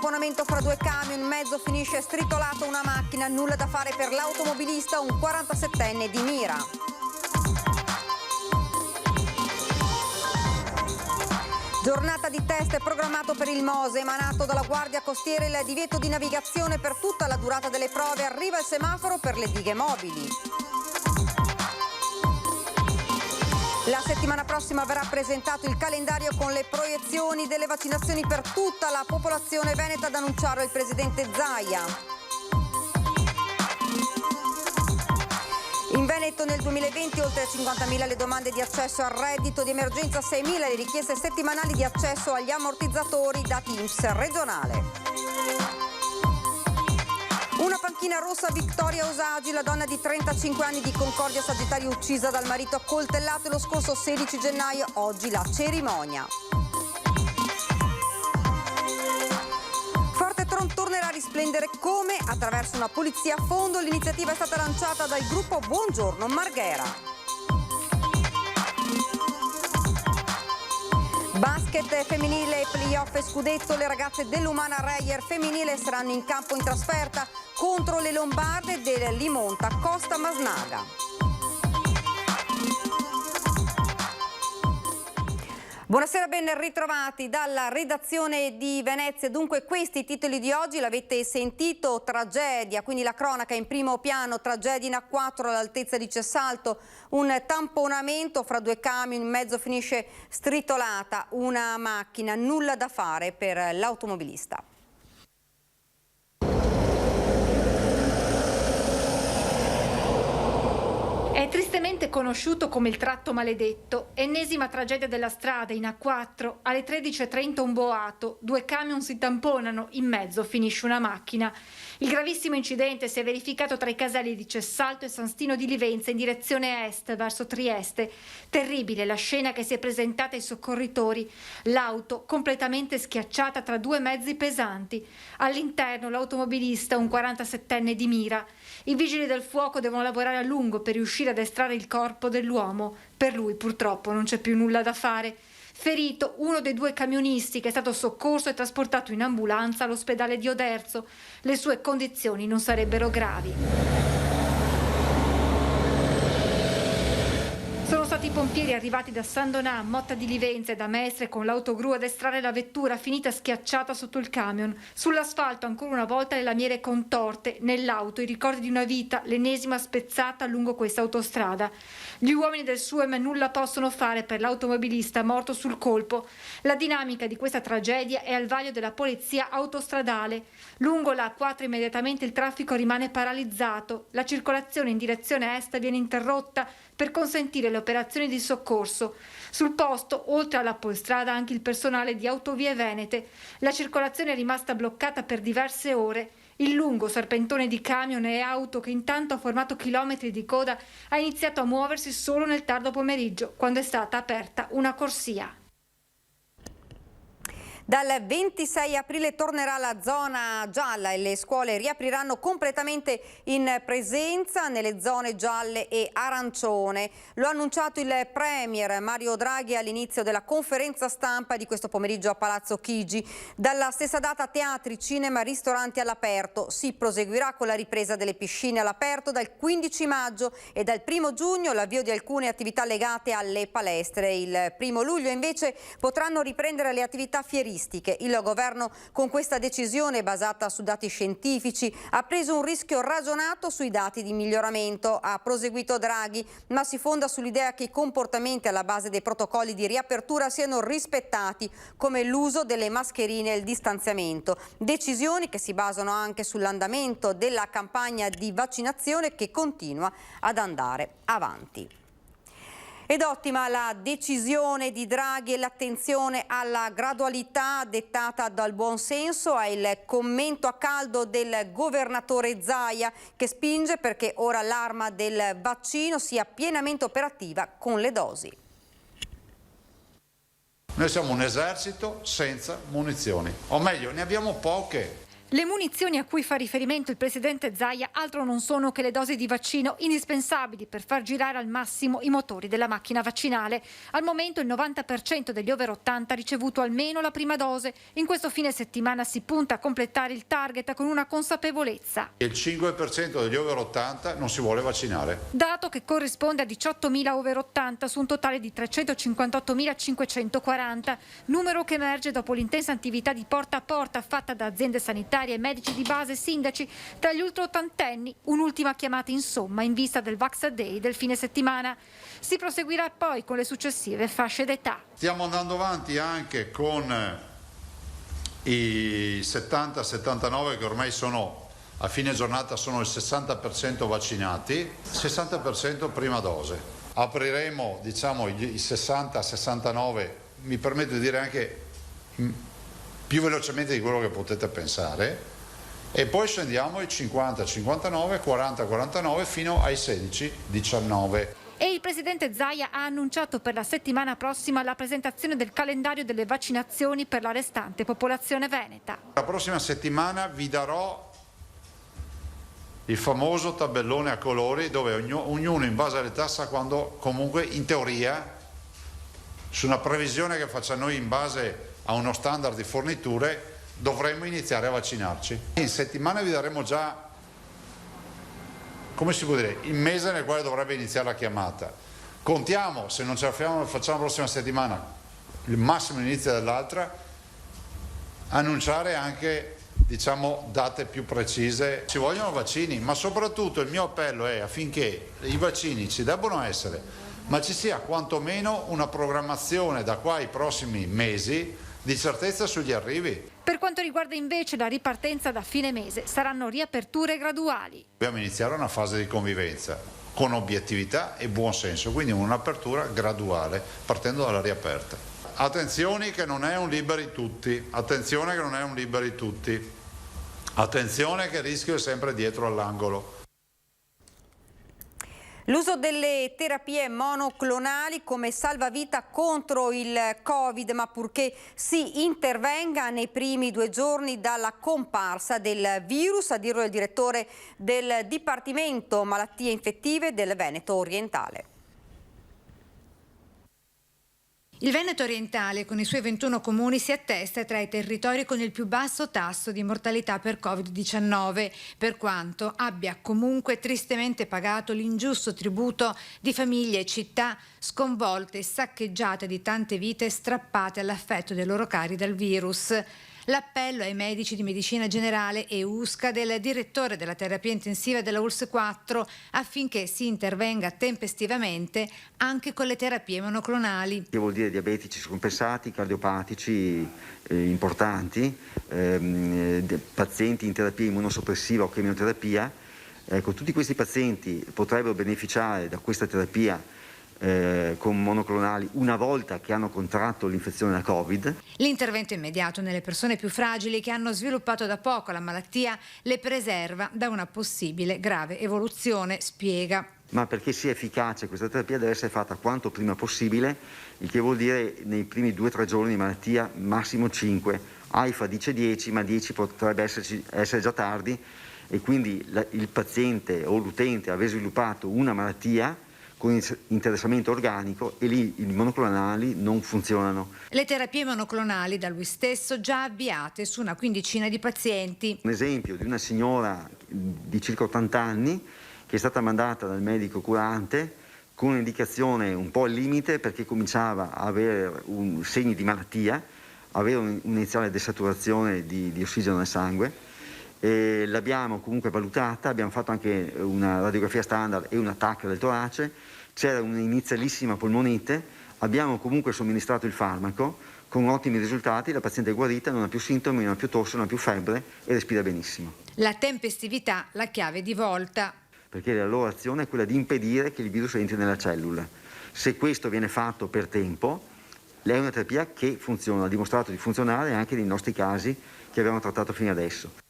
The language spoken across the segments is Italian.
tamponamento fra due camion, in mezzo finisce stritolata una macchina, nulla da fare per l'automobilista, un 47enne di Mira. Giornata di test programmato per il Mose, emanato dalla Guardia Costiera il divieto di navigazione per tutta la durata delle prove, arriva il semaforo per le dighe mobili. La settimana prossima verrà presentato il calendario con le proiezioni delle vaccinazioni per tutta la popolazione veneta, ad annunciare il presidente Zaia. In Veneto nel 2020 oltre 50.000 le domande di accesso al reddito di emergenza, 6.000 le richieste settimanali di accesso agli ammortizzatori, dati INPS regionale. Una panchina rossa a Vittoria Osagi, la donna di 35 anni di Concordia Sagittario uccisa dal marito accoltellato lo scorso 16 gennaio, oggi la cerimonia. Fortetron tornerà a risplendere come? Attraverso una polizia a fondo. L'iniziativa è stata lanciata dal gruppo Buongiorno Marghera. Basket femminile, playoff e scudetto. Le ragazze dell'Umana Reyer femminile saranno in campo in trasferta contro le lombarde del Limonta Costa Masnaga. Buonasera, ben ritrovati dalla redazione di Venezia. Dunque questi i titoli di oggi, l'avete sentito, tragedia, quindi la cronaca in primo piano, tragedia in A4 all'altezza di Cessalto, un tamponamento fra due camion, in mezzo finisce stritolata una macchina, nulla da fare per l'automobilista. È tristemente conosciuto come il tratto maledetto, ennesima tragedia della strada in A4, alle 13:30 un boato, due camion si tamponano, in mezzo finisce una macchina. Il gravissimo incidente si è verificato tra i caselli di Cessalto e San Stino di Livenza in direzione est verso Trieste. Terribile la scena che si è presentata ai soccorritori, l'auto completamente schiacciata tra due mezzi pesanti. All'interno l'automobilista, un 47enne di Mira. I vigili del fuoco devono lavorare a lungo per riuscire ad estrarre il corpo dell'uomo. Per lui purtroppo non c'è più nulla da fare. Ferito uno dei due camionisti che è stato soccorso e trasportato in ambulanza all'ospedale di Oderzo. Le sue condizioni non sarebbero gravi. Sono stati i pompieri arrivati da San Donà, Motta di Livenza e da Mestre con l'autogru ad estrarre la vettura finita schiacciata sotto il camion. Sull'asfalto ancora una volta le lamiere contorte, nell'auto i ricordi di una vita, l'ennesima spezzata lungo questa autostrada. Gli uomini del SUEM nulla possono fare per l'automobilista morto sul colpo. La dinamica di questa tragedia è al vaglio della polizia autostradale. Lungo la A4 immediatamente il traffico rimane paralizzato. La circolazione in direzione est viene interrotta per consentire le operazioni di soccorso. Sul posto, oltre alla polstrada, anche il personale di Autovie Venete. La circolazione è rimasta bloccata per diverse ore. Il lungo serpentone di camion e auto, che intanto ha formato chilometri di coda, ha iniziato a muoversi solo nel tardo pomeriggio, quando è stata aperta una corsia. Dal 26 aprile tornerà la zona gialla e le scuole riapriranno completamente in presenza nelle zone gialle e arancione. Lo ha annunciato il Premier Mario Draghi all'inizio della conferenza stampa di questo pomeriggio a Palazzo Chigi. Dalla stessa data teatri, cinema, ristoranti all'aperto. Si proseguirà con la ripresa delle piscine all'aperto dal 15 maggio e dal 1 giugno l'avvio di alcune attività legate alle palestre. Il 1 luglio invece potranno riprendere le attività fieristiche. Il governo con questa decisione basata su dati scientifici ha preso un rischio ragionato sui dati di miglioramento, ha proseguito Draghi, ma si fonda sull'idea che i comportamenti alla base dei protocolli di riapertura siano rispettati, come l'uso delle mascherine e il distanziamento. Decisioni che si basano anche sull'andamento della campagna di vaccinazione che continua ad andare avanti. Ed ottima la decisione di Draghi e l'attenzione alla gradualità dettata dal buonsenso, è il commento a caldo del governatore Zaia, che spinge perché ora l'arma del vaccino sia pienamente operativa con le dosi. Noi siamo un esercito senza munizioni, o meglio, ne abbiamo poche. Le munizioni a cui fa riferimento il presidente Zaia altro non sono che le dosi di vaccino indispensabili per far girare al massimo i motori della macchina vaccinale. Al momento il 90% degli over 80 ha ricevuto almeno la prima dose. In questo fine settimana si punta a completare il target con una consapevolezza. Il 5% degli over 80 non si vuole vaccinare. Dato che corrisponde a 18.000 over 80 su un totale di 358.540, numero che emerge dopo l'intensa attività di porta a porta fatta da aziende sanitarie e medici di base e sindaci tra gli ultraottantenni. Un'ultima chiamata insomma in vista del Vax Day del fine settimana. Si proseguirà poi con le successive fasce d'età. Stiamo andando avanti anche con i 70-79 che ormai sono a fine giornata, sono il 60% vaccinati, 60% prima dose. Apriremo i 60-69, mi permetto di dire anche più velocemente di quello che potete pensare, e poi scendiamo ai 50-59, 40-49 fino ai 16-19. E il presidente Zaia ha annunciato per la settimana prossima la presentazione del calendario delle vaccinazioni per la restante popolazione veneta. La prossima settimana vi darò il famoso tabellone a colori dove ognuno in base all'età sa quando, comunque in teoria, su una previsione che faccia noi in base a uno standard di forniture, dovremmo iniziare a vaccinarci. In settimana vi daremo già, come si può dire, il mese nel quale dovrebbe iniziare la chiamata. Contiamo, se non ce la facciamo la prossima settimana, il massimo inizio dell'altra, annunciare anche, diciamo, date più precise. Ci vogliono vaccini, ma soprattutto il mio appello è affinché i vaccini ci debbono essere, ma ci sia quantomeno una programmazione da qua ai prossimi mesi di certezza sugli arrivi. Per quanto riguarda invece la ripartenza da fine mese, saranno riaperture graduali. Dobbiamo iniziare una fase di convivenza con obiettività e buon senso, quindi un'apertura graduale partendo dalla riaperta. Attenzione che non è un liberi tutti, attenzione che non è un liberi tutti, attenzione che il rischio è sempre dietro all'angolo. L'uso delle terapie monoclonali come salvavita contro il Covid, ma purché si intervenga nei primi 2 giorni dalla comparsa del virus, a dirlo il direttore del Dipartimento Malattie Infettive del Veneto Orientale. Il Veneto orientale, con i suoi 21 comuni, si attesta tra i territori con il più basso tasso di mortalità per Covid-19, per quanto abbia comunque tristemente pagato l'ingiusto tributo di famiglie e città sconvolte e saccheggiate di tante vite strappate all'affetto dei loro cari dal virus. L'appello ai medici di medicina generale e USCA del direttore della terapia intensiva della ULSS 4 affinché si intervenga tempestivamente anche con le terapie monoclonali. Che vuol dire diabetici scompensati, cardiopatici importanti, pazienti in terapia immunosoppressiva o chemioterapia. Ecco, tutti questi pazienti potrebbero beneficiare da questa terapia con monoclonali una volta che hanno contratto l'infezione da Covid. L'intervento immediato nelle persone più fragili che hanno sviluppato da poco la malattia le preserva da una possibile grave evoluzione, spiega. Ma perché sia efficace questa terapia deve essere fatta quanto prima possibile, il che vuol dire nei primi 2 o 3 giorni di malattia, massimo 5. AIFA dice 10, ma 10 potrebbe essere già tardi, e quindi il paziente o l'utente aveva sviluppato una malattia con interessamento organico e lì i monoclonali non funzionano. Le terapie monoclonali da lui stesso già avviate su una quindicina di pazienti. Un esempio di una signora di circa 80 anni che è stata mandata dal medico curante con un'indicazione un po' al limite perché cominciava a avere segni di malattia, aveva un'iniziale desaturazione di ossigeno nel sangue. E l'abbiamo comunque valutata, abbiamo fatto anche una radiografia standard e una TAC del torace, c'era un'inizialissima polmonite, abbiamo comunque somministrato il farmaco con ottimi risultati, la paziente è guarita, non ha più sintomi, non ha più tosse, non ha più febbre e respira benissimo. La tempestività, la chiave di volta. Perché la loro azione è quella di impedire che il virus entri nella cellula. Se questo viene fatto per tempo, è una terapia che funziona, ha dimostrato di funzionare anche nei nostri casi che abbiamo trattato fino adesso.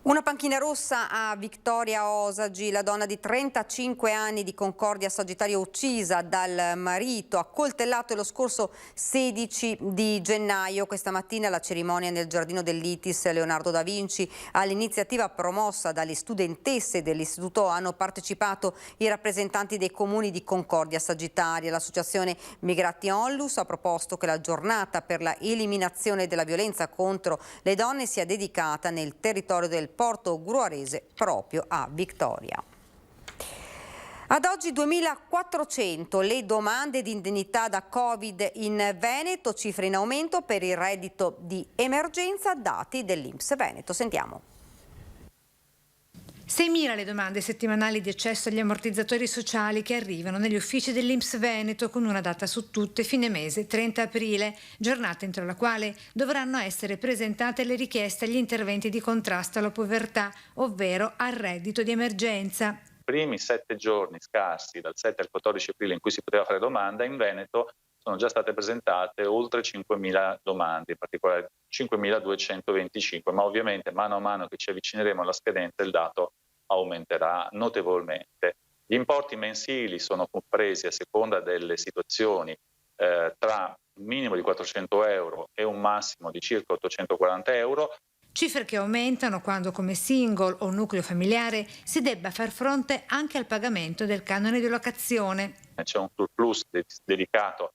Una panchina rossa a Vittoria Osagi, la donna di 35 anni di Concordia Sagittario uccisa dal marito, accoltellato lo scorso 16 di gennaio. Questa mattina la cerimonia nel giardino dell'ITIS Leonardo da Vinci. All'iniziativa promossa dalle studentesse dell'istituto hanno partecipato i rappresentanti dei comuni di Concordia Sagittaria. L'associazione Migrati Onlus ha proposto che la giornata per la eliminazione della violenza contro le donne sia dedicata nel territorio del Porto Gruarese, proprio a Vittoria. Ad oggi 2.400 le domande di indennità da Covid in Veneto, cifre in aumento per il reddito di emergenza, dati dell'INPS Veneto. Sentiamo. 6.000 le domande settimanali di accesso agli ammortizzatori sociali che arrivano negli uffici dell'INPS Veneto, con una data su tutte, fine mese 30 aprile, giornata entro la quale dovranno essere presentate le richieste agli interventi di contrasto alla povertà, ovvero al reddito di emergenza. I primi 7 giorni scarsi, dal 7 al 14 aprile, in cui si poteva fare domanda, in Veneto sono già state presentate oltre 5.000 domande, in particolare 5.225, ma ovviamente mano a mano che ci avvicineremo alla scadenza il dato aumenterà notevolmente. Gli importi mensili sono compresi a seconda delle situazioni tra un minimo di 400 euro e un massimo di circa 840 euro. Cifre che aumentano quando come single o nucleo familiare si debba far fronte anche al pagamento del canone di locazione. C'è un surplus dedicato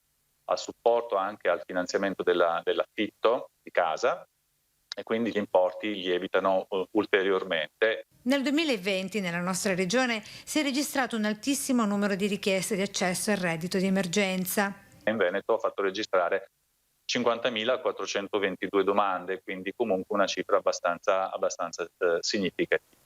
al supporto anche al finanziamento dell'affitto di casa e quindi gli importi lievitano ulteriormente. Nel 2020 nella nostra regione si è registrato un altissimo numero di richieste di accesso al reddito di emergenza. In Veneto ha fatto registrare 50.422 domande, quindi comunque una cifra abbastanza significativa.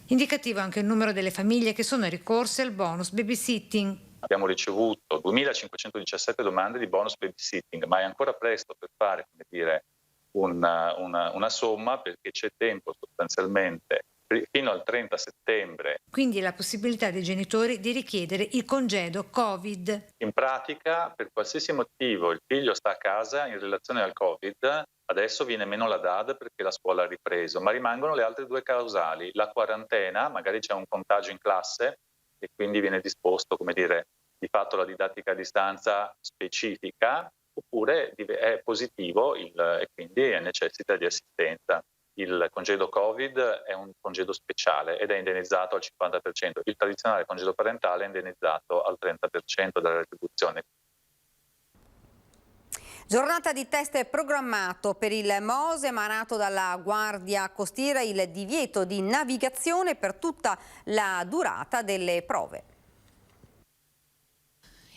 Indicativo anche il numero delle famiglie che sono ricorse al bonus babysitting. Abbiamo ricevuto 2.517 domande di bonus babysitting, ma è ancora presto per fare, come dire, una somma, perché c'è tempo sostanzialmente fino al 30 settembre. Quindi la possibilità dei genitori di richiedere il congedo Covid. In pratica, per qualsiasi motivo il figlio sta a casa in relazione al Covid, adesso viene meno la DAD perché la scuola ha ripreso, ma rimangono le altre due causali. La quarantena, magari c'è un contagio in classe e quindi viene disposto, come dire, di fatto la didattica a distanza specifica, oppure è positivo e quindi necessita di assistenza. Il congedo Covid è un congedo speciale ed è indennizzato al 50%. Il tradizionale congedo parentale è indennizzato al 30% della retribuzione. Giornata di test programmato per il MOSE, emanato dalla Guardia Costiera il divieto di navigazione per tutta la durata delle prove.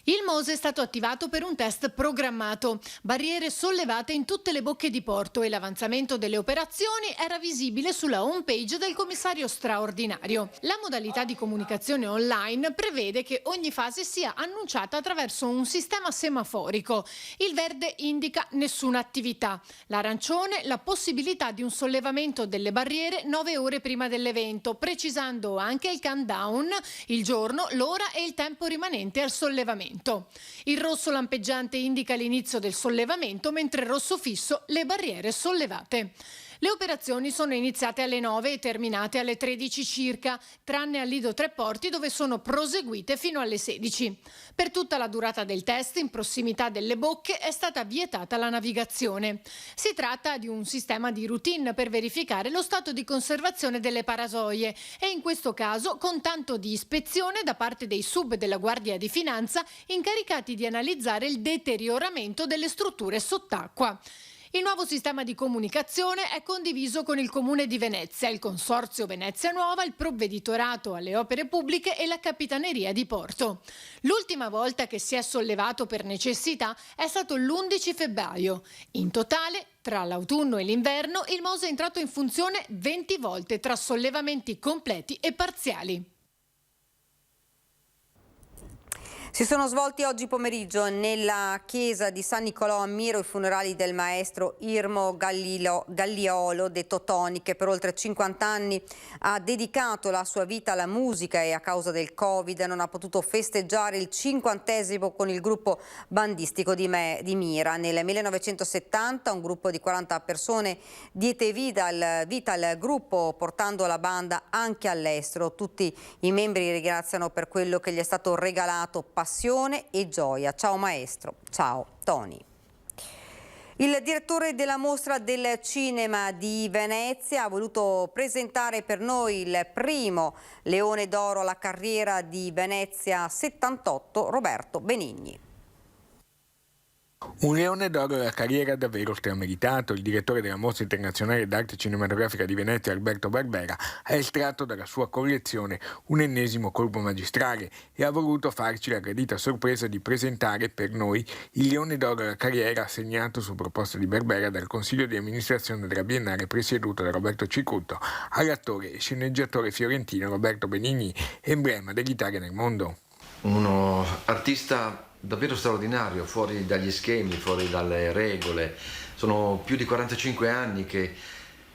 Il MOSE è stato attivato per un test programmato, barriere sollevate in tutte le bocche di porto e l'avanzamento delle operazioni era visibile sulla home page del commissario straordinario. La modalità di comunicazione online prevede che ogni fase sia annunciata attraverso un sistema semaforico. Il verde indica nessuna attività, l'arancione la possibilità di un sollevamento delle barriere 9 ore prima dell'evento, precisando anche il countdown, il giorno, l'ora e il tempo rimanente al sollevamento. Il rosso lampeggiante indica l'inizio del sollevamento, mentre il rosso fisso le barriere sollevate. Le operazioni sono iniziate alle 9 e terminate alle 13 circa, tranne al Lido Tre Porti dove sono proseguite fino alle 16. Per tutta la durata del test, in prossimità delle bocche, è stata vietata la navigazione. Si tratta di un sistema di routine per verificare lo stato di conservazione delle parasoie e in questo caso con tanto di ispezione da parte dei sub della Guardia di Finanza incaricati di analizzare il deterioramento delle strutture sott'acqua. Il nuovo sistema di comunicazione è condiviso con il Comune di Venezia, il Consorzio Venezia Nuova, il Provveditorato alle Opere Pubbliche e la Capitaneria di Porto. L'ultima volta che si è sollevato per necessità è stato l'11 febbraio. In totale, tra l'autunno e l'inverno, il MOSE è entrato in funzione 20 volte tra sollevamenti completi e parziali. Si sono svolti oggi pomeriggio nella chiesa di San Nicolò a Miro i funerali del maestro Irmo Galliolo, detto Toni, che per oltre 50 anni ha dedicato la sua vita alla musica e a causa del Covid non ha potuto festeggiare il 50° con il gruppo bandistico di Mira. Nel 1970 un gruppo di 40 persone diede vita al gruppo, portando la banda anche all'estero. Tutti i membri ringraziano per quello che gli è stato regalato, passione e gioia. Ciao maestro, ciao Toni. Il direttore della Mostra del Cinema di Venezia ha voluto presentare per noi il primo Leone d'Oro alla carriera di Venezia 78, Roberto Benigni. Un leone d'oro alla carriera davvero strameritato. Il direttore della Mostra internazionale d'arte cinematografica di Venezia, Alberto Barbera, ha estratto dalla sua collezione un ennesimo colpo magistrale e ha voluto farci la gradita sorpresa di presentare per noi il leone d'oro alla carriera assegnato su proposta di Barbera dal Consiglio di amministrazione della Biennale presieduto da Roberto Cicutto all'attore e sceneggiatore fiorentino Roberto Benigni, emblema dell'Italia nel mondo. Uno artista davvero straordinario, fuori dagli schemi, fuori dalle regole. Sono più di 45 anni che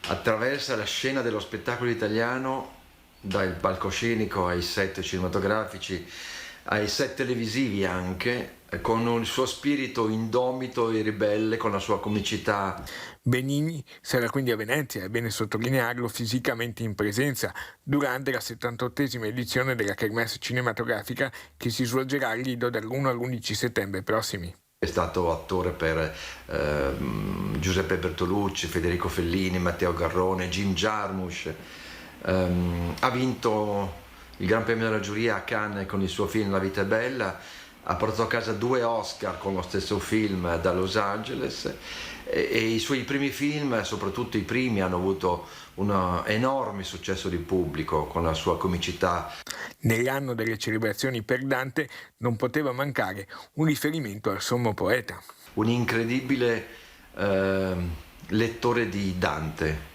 attraversa la scena dello spettacolo italiano, dal palcoscenico ai set cinematografici, ai set televisivi anche, con il suo spirito indomito e ribelle, con la sua comicità. Benigni sarà quindi a Venezia, è bene sottolinearlo, fisicamente in presenza durante la 78esima edizione della Kermesse cinematografica che si svolgerà a Lido dall'1 all'11 settembre prossimi. È stato attore per Giuseppe Bertolucci, Federico Fellini, Matteo Garrone, Jim Jarmusch. Ha vinto il Gran Premio della giuria a Cannes con il suo film La vita è bella, ha portato a casa 2 Oscar con lo stesso film da Los Angeles e i suoi primi film, soprattutto i primi, hanno avuto un enorme successo di pubblico con la sua comicità. Nell'anno delle celebrazioni per Dante non poteva mancare un riferimento al sommo poeta. Un incredibile lettore di Dante,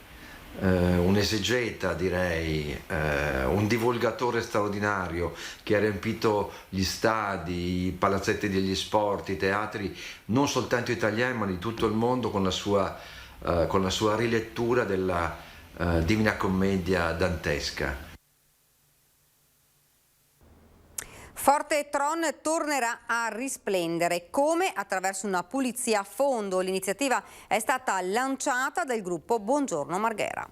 un esegeta direi, un divulgatore straordinario che ha riempito gli stadi, i palazzetti degli sport, i teatri non soltanto italiani ma di tutto il mondo con la sua rilettura della Divina Commedia dantesca. Forte Tron tornerà a risplendere. Come? Attraverso una pulizia a fondo. L'iniziativa è stata lanciata dal gruppo Buongiorno Marghera.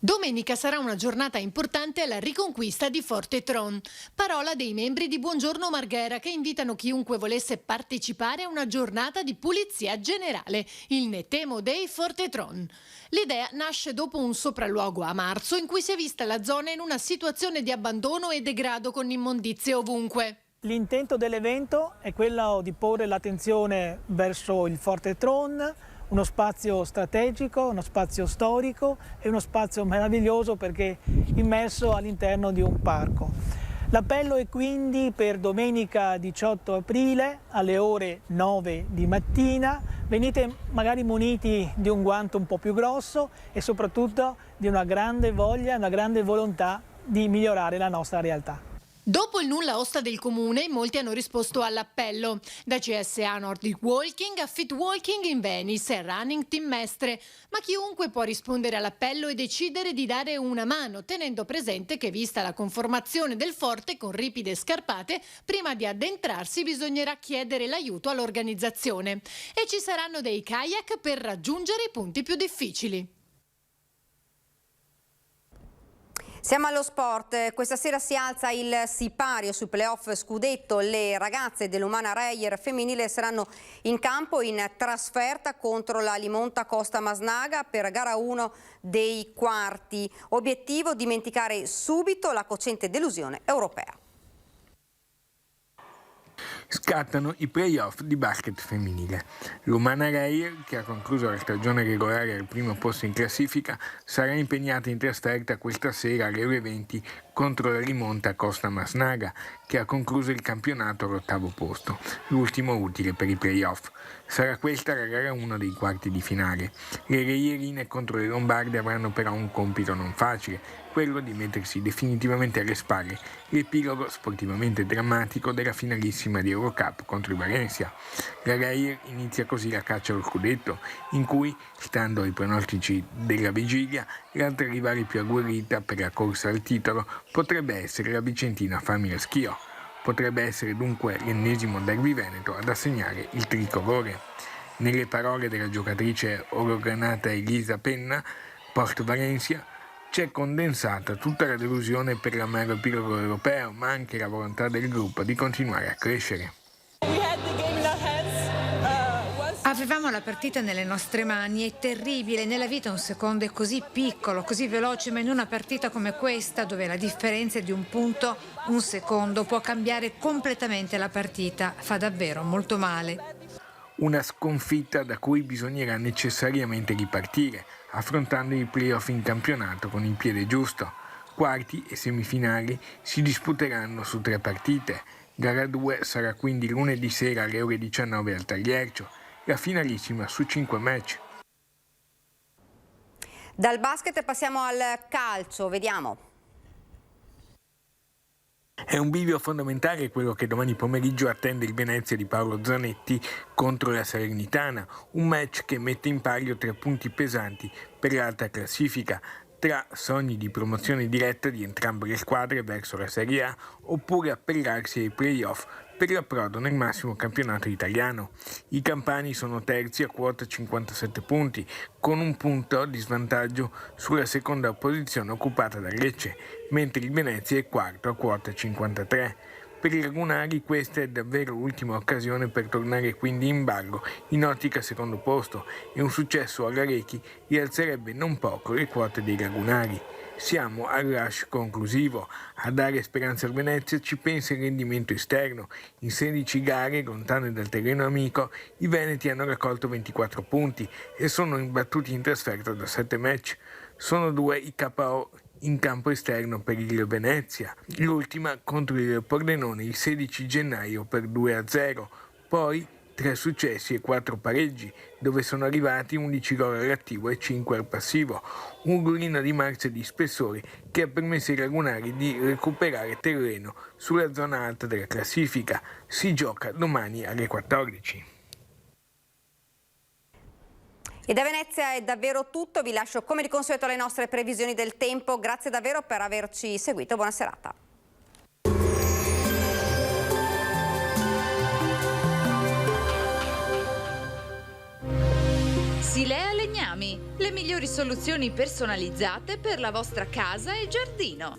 Domenica sarà una giornata importante alla riconquista di Forte Tron. Parola dei membri di Buongiorno Marghera che invitano chiunque volesse partecipare a una giornata di pulizia generale, il Netemo Day Forte Tron. L'idea nasce dopo un sopralluogo a marzo in cui si è vista la zona in una situazione di abbandono e degrado con immondizie ovunque. L'intento dell'evento è quello di porre l'attenzione verso il Forte Tron, uno spazio strategico, uno spazio storico e uno spazio meraviglioso perché immerso all'interno di un parco. L'appello è quindi per domenica 18 aprile alle ore 9 di mattina. Venite magari muniti di un guanto un po' più grosso e soprattutto di una grande voglia, una grande volontà di migliorare la nostra realtà. Dopo il nulla osta del comune, molti hanno risposto all'appello. Da CSA Nordic Walking a Fit Walking in Venice e Running Team Mestre. Ma chiunque può rispondere all'appello e decidere di dare una mano, tenendo presente che vista la conformazione del forte con ripide scarpate, prima di addentrarsi bisognerà chiedere l'aiuto all'organizzazione. E ci saranno dei kayak per raggiungere i punti più difficili. Siamo allo sport. Questa sera si alza il sipario sui playoff scudetto. Le ragazze dell'Umana Reyer femminile saranno in campo in trasferta contro la Limonta Costa Masnaga per gara 1 dei quarti. Obiettivo: dimenticare subito la cocente delusione europea. Scattano i playoff di basket femminile. L'Umana Reyer, che ha concluso la stagione regolare al primo posto in classifica, sarà impegnata in trasferta questa sera alle ore 20 contro la rimonta Costa-Masnaga, che ha concluso il campionato all'8° posto, l'ultimo utile per i play-off. Sarà questa la gara 1 dei quarti di finale. Le reierine contro le lombarde avranno però un compito non facile, quello di mettersi definitivamente alle spalle l'epilogo sportivamente drammatico della finalissima di Eurocup contro il Valencia. La Reier inizia così la caccia allo scudetto, in cui, stando ai pronostici della vigilia, l'altra rivale più agguerrita per la corsa al titolo potrebbe essere la vicentina Famila Schio. Potrebbe essere dunque l'ennesimo derby veneto ad assegnare il tricolore. Nelle parole della giocatrice orogranata Elisa Penna, post Valencia, c'è condensata tutta la delusione per l'amaro epilogo europeo, ma anche la volontà del gruppo di continuare a crescere. Avevamo la partita nelle nostre mani, è terribile, nella vita un secondo è così piccolo, così veloce, ma in una partita come questa, dove la differenza è di un punto, un secondo può cambiare completamente la partita, fa davvero molto male. Una sconfitta da cui bisognerà necessariamente ripartire, affrontando i playoff in campionato con il piede giusto. Quarti e semifinali si disputeranno su 3 partite. Gara 2 sarà quindi lunedì sera alle ore 19 al Tagliercio, la finalissima su 5 match. Dal basket passiamo al calcio, vediamo. È un bivio fondamentale quello che domani pomeriggio attende il Venezia di Paolo Zanetti contro la Salernitana, un match che mette in palio 3 punti pesanti per l'alta classifica, tra sogni di promozione diretta di entrambe le squadre verso la Serie A oppure appellarsi ai play-off per l'approdo nel massimo campionato italiano. I campani sono terzi a quota 57 punti, con un punto di svantaggio sulla seconda posizione occupata da Lecce, mentre il Venezia è quarto a quota 53. Per i lagunari questa è davvero l'ultima occasione per tornare quindi in ballo in ottica secondo posto e un successo alla Rechi rialzerebbe non poco le quote dei lagunari. Siamo al rush conclusivo. A dare speranza al Venezia ci pensa il rendimento esterno. In 16 gare, lontane dal terreno amico, i veneti hanno raccolto 24 punti e sono imbattuti in trasferta da 7 match. Sono 2 i KO in campo esterno per il Venezia, l'ultima contro il Pordenone il 16 gennaio per 2-0, poi 3 successi e 4 pareggi, dove sono arrivati 11 gol all'attivo e 5 al passivo, un rullino di marcia di spessore che ha permesso ai lagunari di recuperare terreno sulla zona alta della classifica. Si gioca domani alle 14. E da Venezia è davvero tutto, vi lascio come di consueto alle nostre previsioni del tempo, grazie davvero per averci seguito, buona serata. Silea Legnami, le migliori soluzioni personalizzate per la vostra casa e giardino.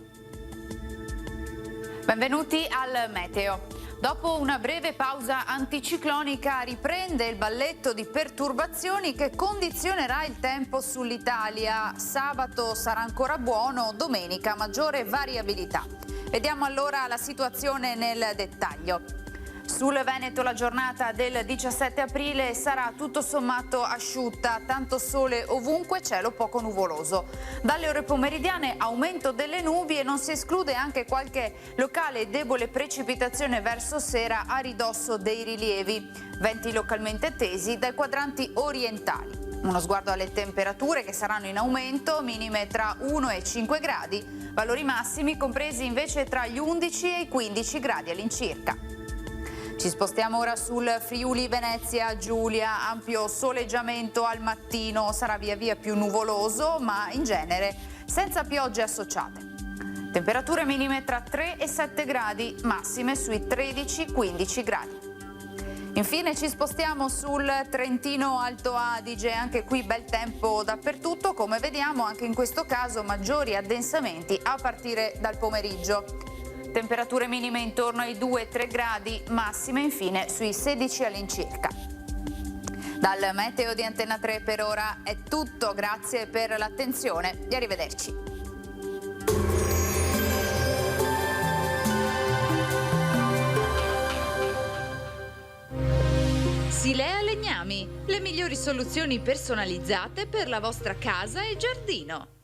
Benvenuti al meteo. Dopo una breve pausa anticiclonica riprende il balletto di perturbazioni che condizionerà il tempo sull'Italia. Sabato sarà ancora buono, domenica maggiore variabilità. Vediamo allora la situazione nel dettaglio. Sul Veneto la giornata del 17 aprile sarà tutto sommato asciutta, tanto sole ovunque, cielo poco nuvoloso. Dalle ore pomeridiane aumento delle nubi e non si esclude anche qualche locale debole precipitazione verso sera a ridosso dei rilievi. Venti localmente tesi dai quadranti orientali. Uno sguardo alle temperature che saranno in aumento, minime tra 1 e 5 gradi, valori massimi compresi invece tra gli 11 e i 15 gradi all'incirca. Ci spostiamo ora sul Friuli Venezia Giulia, ampio soleggiamento al mattino, sarà via via più nuvoloso ma in genere senza piogge associate. Temperature minime tra 3 e 7 gradi, massime sui 13-15 gradi. Infine ci spostiamo sul Trentino Alto Adige, anche qui bel tempo dappertutto, come vediamo anche in questo caso maggiori addensamenti a partire dal pomeriggio. Temperature minime intorno ai 2-3 gradi, massime infine sui 16 all'incirca. Dal meteo di Antenna 3 per ora è tutto, grazie per l'attenzione e arrivederci. Silea Legnami, le migliori soluzioni personalizzate per la vostra casa e giardino.